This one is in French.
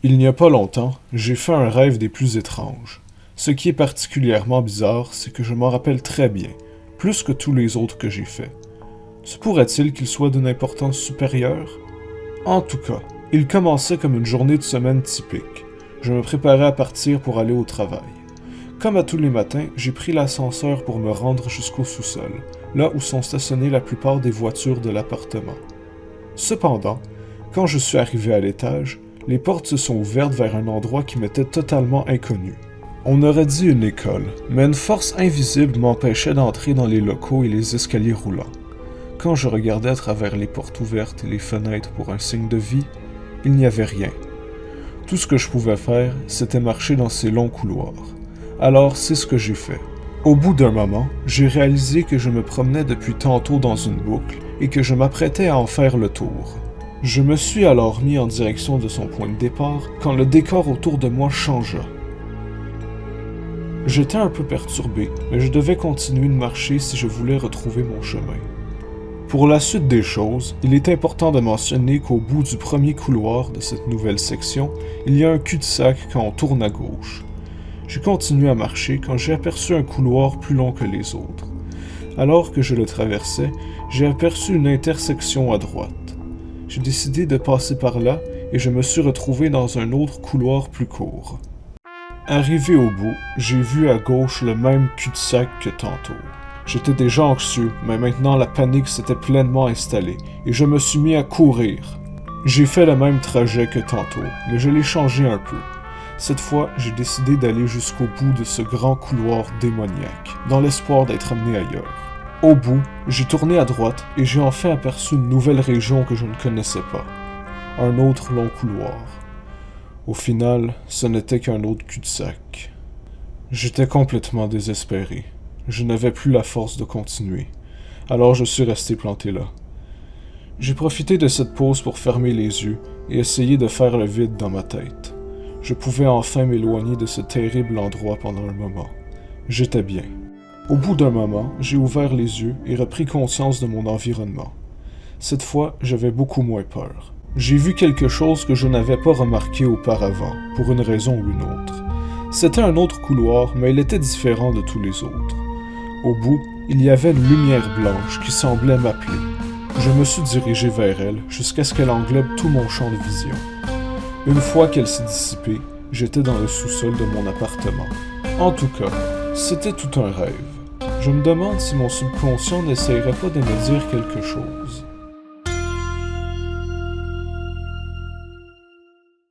Il n'y a pas longtemps, j'ai fait un rêve des plus étranges. Ce qui est particulièrement bizarre, c'est que je m'en rappelle très bien, plus que tous les autres que j'ai faits. Se pourrait-il qu'il soit d'une importance supérieure? En tout cas, il commençait comme une journée de semaine typique. Je me préparais à partir pour aller au travail. Comme à tous les matins, j'ai pris l'ascenseur pour me rendre jusqu'au sous-sol, là où sont stationnées la plupart des voitures de l'appartement. Cependant, quand je suis arrivé à l'étage, les portes se sont ouvertes vers un endroit qui m'était totalement inconnu. On aurait dit une école, mais une force invisible m'empêchait d'entrer dans les locaux et les escaliers roulants. Quand je regardais à travers les portes ouvertes et les fenêtres pour un signe de vie, il n'y avait rien. Tout ce que je pouvais faire, c'était marcher dans ces longs couloirs. Alors, c'est ce que j'ai fait. Au bout d'un moment, j'ai réalisé que je me promenais depuis tantôt dans une boucle et que je m'apprêtais à en faire le tour. Je me suis alors mis en direction de son point de départ quand le décor autour de moi changea. J'étais un peu perturbé, mais je devais continuer de marcher si je voulais retrouver mon chemin. Pour la suite des choses, il est important de mentionner qu'au bout du premier couloir de cette nouvelle section, il y a un cul-de-sac quand on tourne à gauche. J'ai continué à marcher quand j'ai aperçu un couloir plus long que les autres. Alors que je le traversais, j'ai aperçu une intersection à droite. J'ai décidé de passer par là et je me suis retrouvé dans un autre couloir plus court. Arrivé au bout, j'ai vu à gauche le même cul-de-sac que tantôt. J'étais déjà anxieux, mais maintenant la panique s'était pleinement installée et je me suis mis à courir. J'ai fait le même trajet que tantôt, mais je l'ai changé un peu. Cette fois, j'ai décidé d'aller jusqu'au bout de ce grand couloir démoniaque, dans l'espoir d'être amené ailleurs. Au bout, j'ai tourné à droite et j'ai enfin aperçu une nouvelle région que je ne connaissais pas. Un autre long couloir. Au final, ce n'était qu'un autre cul-de-sac. J'étais complètement désespéré. Je n'avais plus la force de continuer. Alors je suis resté planté là. J'ai profité de cette pause pour fermer les yeux et essayer de faire le vide dans ma tête. Je pouvais enfin m'éloigner de ce terrible endroit pendant un moment. J'étais bien. Au bout d'un moment, j'ai ouvert les yeux et repris conscience de mon environnement. Cette fois, j'avais beaucoup moins peur. J'ai vu quelque chose que je n'avais pas remarqué auparavant, pour une raison ou une autre. C'était un autre couloir, mais il était différent de tous les autres. Au bout, il y avait une lumière blanche qui semblait m'appeler. Je me suis dirigé vers elle jusqu'à ce qu'elle englobe tout mon champ de vision. Une fois qu'elle s'est dissipée, j'étais dans le sous-sol de mon appartement. En tout cas, c'était tout un rêve. Je me demande si mon subconscient n'essayerait pas de me dire quelque chose.